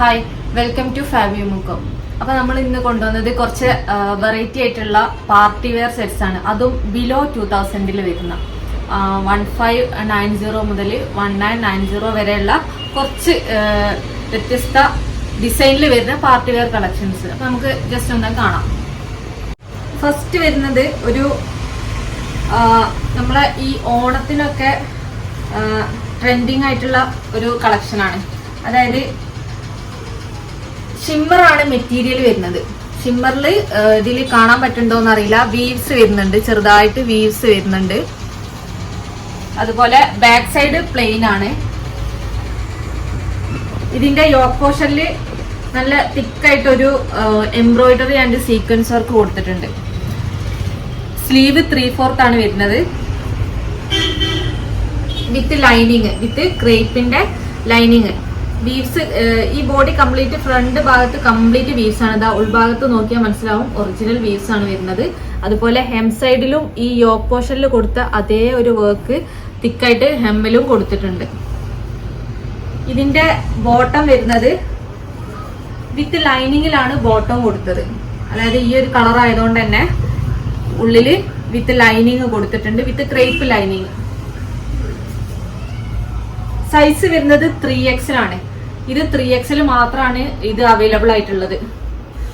Hi, welcome to ഫാബി മുക്കോ. അപ്പോൾ നമ്മൾ ഇന്ന് കൊണ്ടുവന്നത് കുറച്ച് വെറൈറ്റി ആയിട്ടുള്ള പാർട്ടി വെയർ സെറ്റ്സ് ആണ്. അതും ബിലോ 2000 വരുന്ന 1590 മുതൽ 1990 വരെയുള്ള കുറച്ച് വ്യത്യസ്ത ഡിസൈനിൽ വരുന്ന പാർട്ടി വെയർ കളക്ഷൻസ്. അപ്പോൾ നമുക്ക് ജസ്റ്റ് ഒന്ന് കാണാം. ഫസ്റ്റ് വരുന്നത് ഒരു നമ്മളെ ഈ ഓണത്തിനൊക്കെ ട്രെൻഡിങ് ആയിട്ടുള്ള ഒരു കളക്ഷനാണ്. അതായത് ഷിമ്മറാണ് മെറ്റീരിയൽ വരുന്നത്. ഷിമ്മറിൽ ഇതിൽ കാണാൻ പറ്റുന്നുണ്ടോന്ന് അറിയില്ല, വീവ്സ് വരുന്നുണ്ട്, ചെറുതായിട്ട് വീവ്സ് വരുന്നുണ്ട്. അതുപോലെ ബാക്ക് സൈഡ് പ്ലെയിൻ ആണ്. ഇതിന്റെ യോക്ക് പോർഷനിൽ നല്ല തിക്കായിട്ടൊരു എംബ്രോയിഡറി ആൻഡ് സീക്വൻസ് വർക്ക് കൊടുത്തിട്ടുണ്ട്. സ്ലീവ് 3/4 ആണ് വരുന്നത് വിത്ത് ലൈനിങ്, വിത്ത് ക്രേപ്പിന്റെ ലൈനിങ്. വീവ്സ് ഈ ബോഡി കംപ്ലീറ്റ് ഫ്രണ്ട് ഭാഗത്ത് കംപ്ലീറ്റ് വീവ്സ് ആണ്. ഇതാ ഉൾഭാഗത്ത് നോക്കിയാൽ മനസ്സിലാവും ഒറിജിനൽ വീവ്സ് ആണ് വരുന്നത്. അതുപോലെ ഹെം സൈഡിലും ഈ യോക്ക് പോർഷനിൽ കൊടുത്ത അതേ ഒരു വർക്ക് തിക്കായിട്ട് ഹെമ്മിലും കൊടുത്തിട്ടുണ്ട്. ഇതിന്റെ ബോട്ടം വരുന്നത് വിത്ത് ലൈനിങ്ങിലാണ് ബോട്ടം കൊടുത്തത്. അതായത് ഈ ഒരു കളർ ആയതുകൊണ്ട് തന്നെ ഉള്ളില് വിത്ത് ലൈനിങ് കൊടുത്തിട്ടുണ്ട്, വിത്ത് ക്രേപ്പ് ലൈനിങ്. സൈസ് വരുന്നത് 3XL ആണ്. ഇത് 3XL മാത്രമാണ് ഇത് അവൈലബിൾ ആയിട്ടുള്ളത്.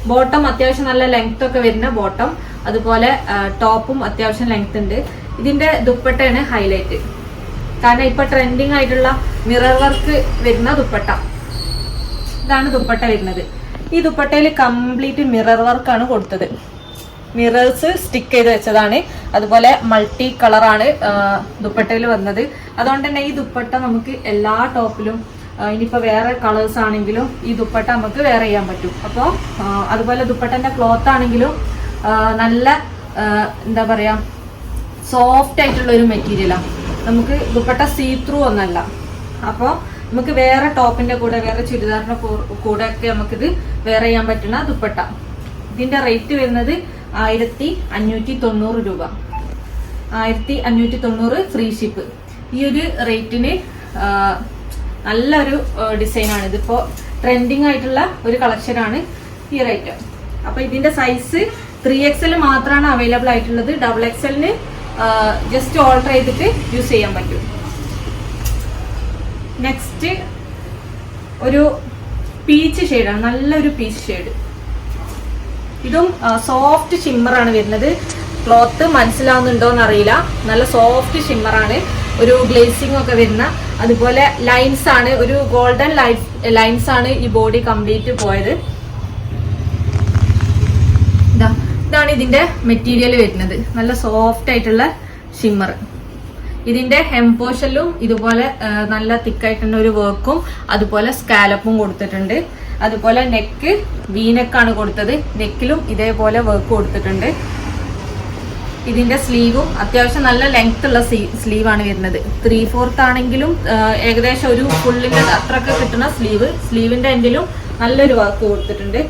ബോട്ടം അത്യാവശ്യം നല്ല ലെങ്ത് ഒക്കെ വരുന്ന ബോട്ടം, അതുപോലെ ടോപ്പും അത്യാവശ്യം ലെങ്ത് ഉണ്ട്. ഇതിന്റെ ദുപ്പട്ടയാണ് ഹൈലൈറ്റ്. കാരണം ഇപ്പൊ ട്രെൻഡിങ് ആയിട്ടുള്ള മിറർ വർക്ക് വരുന്ന ദുപ്പട്ട, ഇതാണ് ദുപ്പട്ട വരുന്നത്. ഈ ദുപ്പട്ടയിൽ കംപ്ലീറ്റ് മിറർ വർക്കാണ് കൊടുത്തത്. മിറേഴ്സ് സ്റ്റിക്ക് ചെയ്ത് വെച്ചതാണ്. അതുപോലെ മൾട്ടി കളറാണ് ദുപ്പട്ടയിൽ വന്നത്. അതുകൊണ്ട് തന്നെ ഈ ദുപ്പട്ട നമുക്ക് എല്ലാ ടോപ്പിലും, ഇനിയിപ്പോൾ വേറെ കളേഴ്സ് ആണെങ്കിലും ഈ ദുപ്പട്ട നമുക്ക് വെയർ ചെയ്യാൻ പറ്റും. അപ്പോൾ അതുപോലെ ദുപ്പട്ടന്റെ ക്ലോത്ത് ആണെങ്കിലും നല്ല എന്താ പറയാ, സോഫ്റ്റ് ആയിട്ടുള്ള ഒരു മെറ്റീരിയലാണ്. നമുക്ക് ദുപ്പട്ട സീ ത്രൂ ഒന്നല്ല. അപ്പോൾ നമുക്ക് വേറെ ടോപ്പിന്റെ കൂടെ, വേറെ ചുരിദാറിന്റെ കൂടെ ഒക്കെ നമുക്കിത് വെയർ ചെയ്യാൻ പറ്റുന്ന ദുപ്പട്ട. ഇതിന്റെ റേറ്റ് വരുന്നത് 1590 രൂപ. 1590 ഫ്രീ ഷിപ്പ്. ഈ ഒരു റേറ്റിന് നല്ലൊരു ഡിസൈനാണ്. ഇതിപ്പോ ട്രെൻഡിങ് ആയിട്ടുള്ള ഒരു കളക്ഷനാണ് ഈ റേറ്റ്. അപ്പൊ ഇതിന്റെ സൈസ് 3XL മാത്രമാണ് അവൈലബിൾ ആയിട്ടുള്ളത്. XXLന് ജസ്റ്റ് ഓൾട്ടർ ചെയ്തിട്ട് യൂസ് ചെയ്യാൻ പറ്റും. നെക്സ്റ്റ് ഒരു പീച്ച് ഷെയ്ഡാണ്, നല്ലൊരു പീച്ച് ഷെയ്ഡ്. ഇതും സോഫ്റ്റ് ഷിമ്മറാണ് വരുന്നത്. ക്ലോത്ത് മനസ്സിലാവുന്നുണ്ടോന്ന് അറിയില്ല, നല്ല സോഫ്റ്റ് ഷിമ്മറാണ്. ഒരു ഗ്ലേസിംഗ് ഒക്കെ വരുന്ന, അതുപോലെ ലൈൻസ് ആണ്, ഒരു ഗോൾഡൻ ലൈൻസ് ആണ് ഈ ബോഡി കംപ്ലീറ്റ് പോയത്. ഇതാണ് ഇതിന്റെ മെറ്റീരിയൽ വരുന്നത്, നല്ല സോഫ്റ്റ് ആയിട്ടുള്ള ഷിമ്മർ. ഇതിന്റെ ഹെം പോർഷനിലും ഇതുപോലെ നല്ല തിക്കായിട്ടുള്ള ഒരു വർക്കും അതുപോലെ സ്കാലപ്പും കൊടുത്തിട്ടുണ്ട്. അതുപോലെ നെക്ക് വീനെക്കാണ് കൊടുത്തത്. നെക്കിലും ഇതേപോലെ വർക്ക് കൊടുത്തിട്ടുണ്ട്. ഇതിന്റെ സ്ലീവും അത്യാവശ്യം നല്ല ലെങ്ത് ഉള്ള സ്ലീവാണ് വരുന്നത്. 3/4 ആണെങ്കിലും ഏകദേശം ഒരു ഫുള്ളിന്റെ അത്രയൊക്കെ കിട്ടുന്ന സ്ലീവിന്റെ എൻഡിലും നല്ലൊരു വർക്ക് കൊടുത്തിട്ടുണ്ട്.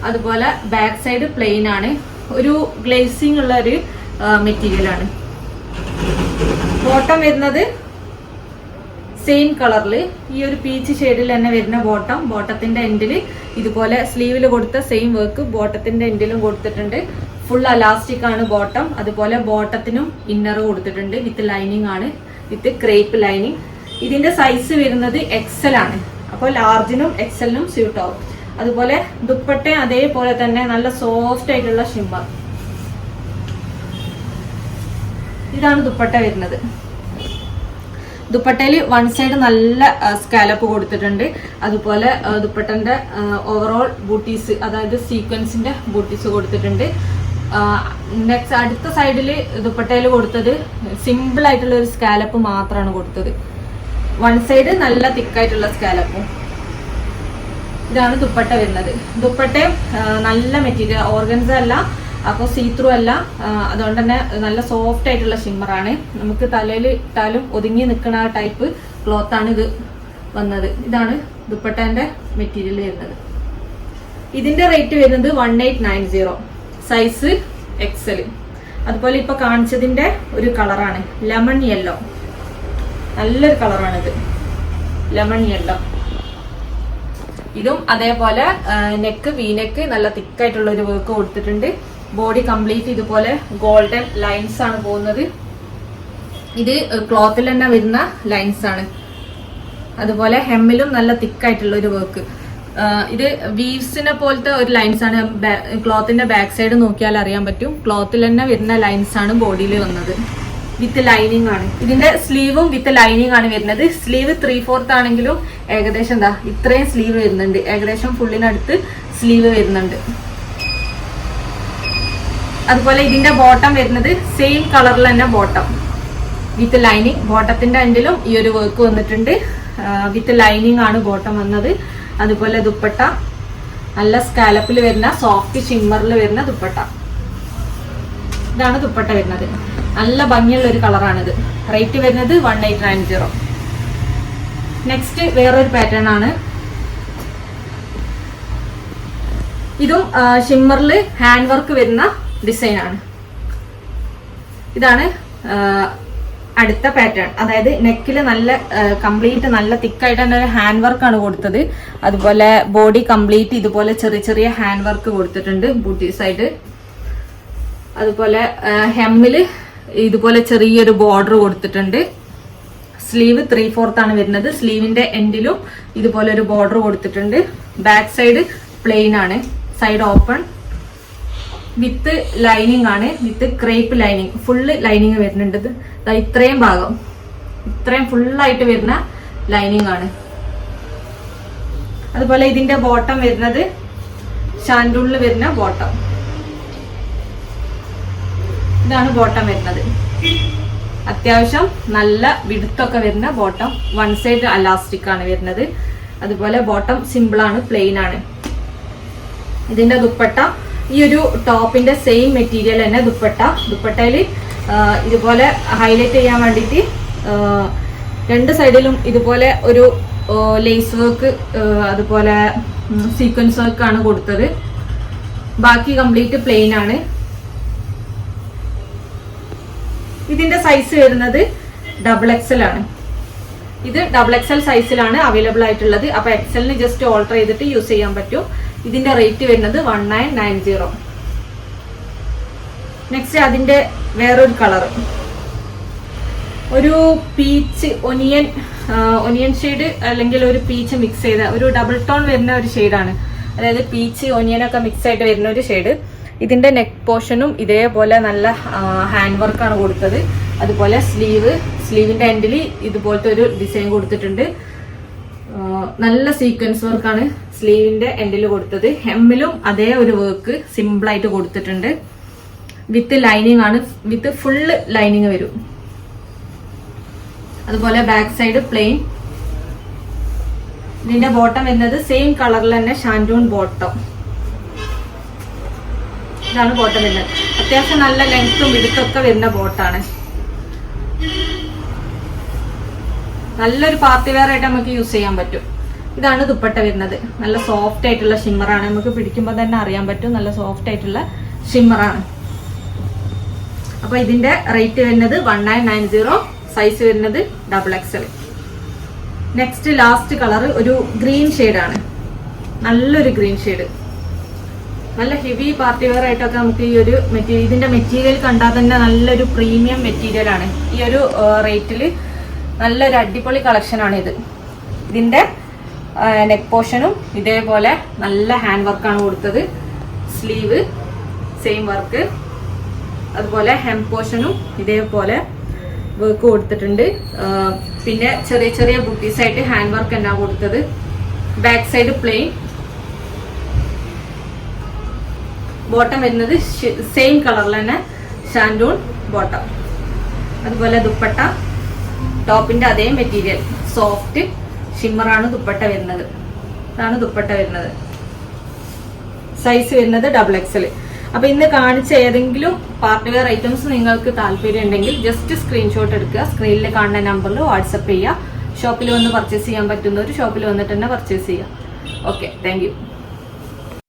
അതുപോലെ ബാക്ക് സൈഡ് പ്ലെയിൻ ആണ്. ഒരു ഗ്ലേസിംഗ് ഉള്ള ഒരു മെറ്റീരിയൽ ആണ്. ബോട്ടം വരുന്നത് സെയിം കളറിൽ ഈ ഒരു പീച്ച് ഷെയ്ഡിൽ തന്നെ വരുന്ന ബോട്ടത്തിന്റെ എൻഡിൽ ഇതുപോലെ സ്ലീവിൽ കൊടുത്ത സെയിം വർക്ക് ബോട്ടത്തിന്റെ എൻഡിലും കൊടുത്തിട്ടുണ്ട്. ഫുൾ അലാസ്റ്റിക് ആണ് ബോട്ടം. അതുപോലെ ബോട്ടത്തിനും ഇന്നർ കൊടുത്തിട്ടുണ്ട്, വിത്ത് ലൈനിങ് ആണ്, വിത്ത് ക്രേപ്പ് ലൈനിങ്. ഇതിന്റെ സൈസ് വരുന്നത് XL ആണ്. അപ്പോൾ ലാർജിനും XLനും സ്യൂട്ട് ആവും. അതുപോലെ ദുപ്പട്ട അതേപോലെ തന്നെ നല്ല സോഫ്റ്റ് ആയിട്ടുള്ള ഷിമ്മർ. ഇതാണ് ദുപ്പട്ട വരുന്നത്. ദുപ്പട്ടയിൽ വൺ സൈഡ് നല്ല സ്കാലപ്പ് കൊടുത്തിട്ടുണ്ട്. അതുപോലെ ദുപ്പട്ടന്റെ ഓവറോൾ ബൂട്ടീസ്, അതായത് സീക്വൻസിന്റെ ബൂട്ടീസ് കൊടുത്തിട്ടുണ്ട്. നെക്സ്റ്റ് അടുത്ത സൈഡിൽ ദുപ്പട്ടയിൽ കൊടുത്തത് സിമ്പിൾ ആയിട്ടുള്ള ഒരു സ്കാലപ്പ് മാത്രമാണ് കൊടുത്തത്. വൺ സൈഡ് നല്ല തിക്കായിട്ടുള്ള സ്കാലപ്പും. ഇതാണ് ദുപ്പട്ട വരുന്നത്. ദുപ്പട്ടയും നല്ല മെറ്റീരിയൽ, ഓർഗൻസ അല്ല, അപ്പോൾ സീ ത്രൂ അല്ല. അതുകൊണ്ട് തന്നെ നല്ല സോഫ്റ്റ് ആയിട്ടുള്ള ഷിമ്മറാണ്. നമുക്ക് തലയിൽ ഇട്ടാലും ഒതുങ്ങി നിൽക്കുന്ന ആ ടൈപ്പ് ക്ലോത്ത് ആണ് ഇത് വന്നത്. ഇതാണ് ദുപ്പട്ടന്റെ മെറ്റീരിയൽ വരുന്നത്. ഇതിന്റെ റേറ്റ് വരുന്നത് 1890. Size XL. അതുപോലെ ഇപ്പൊ കാണിച്ചതിന്റെ ഒരു കളറാണ് ലെമൺ യെല്ലോ. നല്ലൊരു കളറാണിത്, ലെമൺ യെല്ലോ. ഇതും അതേപോലെ നെക്ക് വീനെക്ക് നല്ല തിക്കായിട്ടുള്ള ഒരു വർക്ക് കൊടുത്തിട്ടുണ്ട്. ബോഡി കംപ്ലീറ്റ് ഇതുപോലെ ഗോൾഡൻ ലൈൻസ് ആണ് പോകുന്നത്. ഇത് ക്ലോത്തിൽ തന്നെ വരുന്ന ലൈൻസ് ആണ്. അതുപോലെ ഹെമ്മിലും നല്ല തിക്കായിട്ടുള്ള ഒരു വർക്ക്. ഇത് വീവ്സിനെ പോലത്തെ ഒരു ലൈൻസ് ആണ്. ക്ലോത്തിന്റെ ബാക്ക് സൈഡ് നോക്കിയാൽ അറിയാൻ പറ്റും. ക്ലോത്തിൽ തന്നെ വരുന്ന ലൈൻസ് ആണ് ബോഡിയിൽ വന്നത്. വിത്ത് ലൈനിങ് ആണ്. ഇതിന്റെ സ്ലീവും വിത്ത് ലൈനിങ് ആണ് വരുന്നത്. സ്ലീവ് 3/4 ആണെങ്കിലും ഏകദേശം എന്താ ഇത്രയും സ്ലീവ് വരുന്നുണ്ട്. ഏകദേശം ഫുള്ളിനടുത്ത് സ്ലീവ് വരുന്നുണ്ട്. അതുപോലെ ഇതിന്റെ ബോട്ടം വരുന്നത് സെയിം കളറിൽ തന്നെ ബോട്ടം വിത്ത് ലൈനിങ്. ബോട്ടത്തിന്റെ എൻഡിലും ഈ ഒരു വർക്ക് വന്നിട്ടുണ്ട്. വിത്ത് ലൈനിങ് ആണ് ബോട്ടം വന്നത്. അതുപോലെ ദുപ്പട്ട നല്ല സ്കാലപ്പിൽ വരുന്ന സോഫ്റ്റ് ഷിമ്മറിൽ വരുന്ന ദുപ്പട്ട. ഇതാണ് ദുപ്പട്ട വരുന്നത്. നല്ല ഭംഗിയുള്ള ഒരു കളറാണിത്. റേറ്റ് വരുന്നത് 1890. നെക്സ്റ്റ് വേറൊരു പാറ്റേൺ ആണ്. ഇതും ഷിമ്മറിൽ ഹാൻഡ് വർക്ക് വരുന്ന ഡിസൈൻ ആണ്. ഇതാണ് അടുത്ത പാറ്റേൺ. അതായത് നെക്കിൽ നല്ല കംപ്ലീറ്റ് നല്ല തിക്കായിട്ട് തന്നെ ഒരു ഹാൻഡ് വർക്ക് ആണ് കൊടുത്തത്. അതുപോലെ ബോഡി കംപ്ലീറ്റ് ഇതുപോലെ ചെറിയ ചെറിയ ഹാൻഡ് വർക്ക് കൊടുത്തിട്ടുണ്ട് ബൂട്ടീസ് ആയിട്ട്. അതുപോലെ ഹെമ്മില് ഇതുപോലെ ചെറിയൊരു ബോർഡർ കൊടുത്തിട്ടുണ്ട്. സ്ലീവ് 3/4 ആണ് വരുന്നത്. സ്ലീവിന്റെ എൻഡിലും ഇതുപോലെ ഒരു ബോർഡർ കൊടുത്തിട്ടുണ്ട്. ബാക്ക് സൈഡ് പ്ലെയിൻ ആണ്. സൈഡ് ഓപ്പൺ വിത്ത് ലൈനിങ് ആണ്. വിത്ത് ക്രേപ്പ് ലൈനിങ്. ഫുള്ള് ലൈനിങ് വരുന്നുണ്ട്. ഇത്രയും ഭാഗം ഇത്രയും ഫുള്ളായിട്ട് വരുന്ന ലൈനിങ് ആണ്. അതുപോലെ ഇതിന്റെ ബോട്ടം വരുന്നത് ഷാൻഡൂളിൽ വരുന്ന ബോട്ടം. ഇതാണ് ബോട്ടം വരുന്നത്. അത്യാവശ്യം നല്ല വിടുത്തൊക്കെ വരുന്ന ബോട്ടം. വൺ സൈഡ് അലാസ്റ്റിക് ആണ് വരുന്നത്. അതുപോലെ ബോട്ടം സിമ്പിൾ ആണ്, പ്ലെയിൻ ആണ്. ഇതിന്റെ ദുപ്പട്ട ഈ ഒരു ടോപ്പിന്റെ സെയിം മെറ്റീരിയൽ തന്നെ ദുപ്പട്ട. ദുപ്പട്ടയിൽ ഇതുപോലെ ഹൈലൈറ്റ് ചെയ്യാൻ വേണ്ടിയിട്ട് രണ്ട് സൈഡിലും ഇതുപോലെ ഒരു ലേസ് വർക്ക് അതുപോലെ സീക്വൻസ് വർക്ക് ആണ് കൊടുത്തത്. ബാക്കി കംപ്ലീറ്റ് പ്ലെയിൻ ആണ്. ഇതിന്റെ സൈസ് വരുന്നത് XXL ആണ്. ഇത് XXL സൈസിലാണ് അവൈലബിൾ ആയിട്ടുള്ളത്. അപ്പൊ എക്സലിന് ജസ്റ്റ് ഓൾട്ടർ ചെയ്തിട്ട് യൂസ് ചെയ്യാൻ പറ്റും. ഇതിന്റെ റേറ്റ് വരുന്നത് 1990. നെക്സ്റ്റ് അതിന്റെ വേറൊരു കളർ, ഒരു പീച്ച് ഒനിയൻ ഷെയ്ഡ് അല്ലെങ്കിൽ ഒരു പീച്ച് മിക്സ് ചെയ്ത ഒരു ഡബിൾ ടോൺ വരുന്ന ഒരു ഷെയ്ഡാണ്. അതായത് പീച്ച് ഒനിയനൊക്കെ മിക്സ് ആയിട്ട് വരുന്ന ഒരു ഷെയ്ഡ്. ഇതിന്റെ നെക്ക് പോർഷനും ഇതേപോലെ നല്ല ഹാൻഡ് വർക്കാണ് കൊടുത്തത്. അതുപോലെ സ്ലീവിന്റെ എൻഡിൽ ഇതുപോലത്തെ ഒരു ഡിസൈൻ കൊടുത്തിട്ടുണ്ട്. നല്ല സീക്വൻസ് വർക്കാണ് സ്ലീവിന്റെ എൻഡിൽ കൊടുത്തത്. ഹെമ്മിലും അതേ ഒരു വർക്ക് സിമ്പിൾ ആയിട്ട് കൊടുത്തിട്ടുണ്ട്. വിത്ത് ലൈനിങ് ആണ്. വിത്ത് ഫുള്ള് ലൈനിങ് വരും. അതുപോലെ ബാക്ക് സൈഡ് പ്ലെയിൻ. ഇതിന്റെ ബോട്ടം വരുന്നത് സെയിം കളറിൽ തന്നെ ഷാൻഡൂൺ ബോട്ടം. ഇതാണ് ബോട്ടം വരുന്നത്. അത്യാവശ്യം നല്ല ലെങ്ത്തും വിടുത്തൊക്കെ വരുന്ന ബോട്ടാണ്. നല്ലൊരു പാർട്ടി വെയർ ആയിട്ട് നമുക്ക് യൂസ് ചെയ്യാൻ പറ്റും. ഇതാണ് ദുപ്പട്ട വരുന്നത്. നല്ല സോഫ്റ്റ് ആയിട്ടുള്ള ഷിമ്മറാണ്. നമുക്ക് പിടിക്കുമ്പോൾ തന്നെ അറിയാൻ പറ്റും നല്ല സോഫ്റ്റ് ആയിട്ടുള്ള ഷിമ്മറാണ്. അപ്പൊ ഇതിന്റെ റേറ്റ് വരുന്നത് 1990. സൈസ് വരുന്നത് XXL. നെക്സ്റ്റ് ലാസ്റ്റ് കളർ ഒരു ഗ്രീൻ ഷെയ്ഡാണ്. നല്ലൊരു ഗ്രീൻ ഷെയ്ഡ്. നല്ല ഹെവി പാർട്ടി വെയർ ആയിട്ടൊക്കെ നമുക്ക് ഈ ഒരു മെറ്റീരിയൽ, ഇതിന്റെ മെറ്റീരിയൽ കണ്ടാൽ തന്നെ നല്ലൊരു പ്രീമിയം മെറ്റീരിയൽ ആണ്. ഈ ഒരു റേറ്റിൽ നല്ലൊരു അടിപൊളി കളക്ഷൻ ആണ് ഇത്. ഇതിന്റെ നെക്ക് പോർഷനും ഇതേപോലെ നല്ല ഹാൻഡ് വർക്കാണ് കൊടുത്തത്. Sleeve same work. അതുപോലെ ഹെം പോർഷനും ഇതേപോലെ വർക്ക് കൊടുത്തിട്ടുണ്ട്. പിന്നെ ചെറിയ ചെറിയ ബുട്ടീസ് ആയിട്ട് ഹാൻഡ് വർക്ക് എന്നാ കൊടുത്തത്. Back side plain. ബോട്ടം വരുന്നത് സെയിം കളറിൽ തന്നെ ഷാൻഡൂൺ ബോട്ടം. അതുപോലെ ദുപ്പട്ട ടോപ്പിന്റെ അതേ മെറ്റീരിയൽ സോഫ്റ്റ് ഷിമ്മറാണ് ദുപ്പട്ട വരുന്നത്. ഇതാണ് ദുപ്പട്ട വരുന്നത്. സൈസ് വരുന്നത് XXL. അപ്പൊ ഇന്ന് കാണിച്ച ഏതെങ്കിലും പാർട്ടി വെയർ ഐറ്റംസ് നിങ്ങൾക്ക് താല്പര്യം ഉണ്ടെങ്കിൽ ജസ്റ്റ് സ്ക്രീൻഷോട്ട് എടുക്കുക. സ്ക്രീനിൽ കാണുന്ന നമ്പറിൽ വാട്സപ്പ് ചെയ്യുക. ഷോപ്പിൽ വന്ന് പർച്ചേസ് ചെയ്യാൻ പറ്റുന്നവർ ഷോപ്പിൽ വന്നിട്ട് തന്നെ പർച്ചേസ് ചെയ്യുക. Okay, thank you.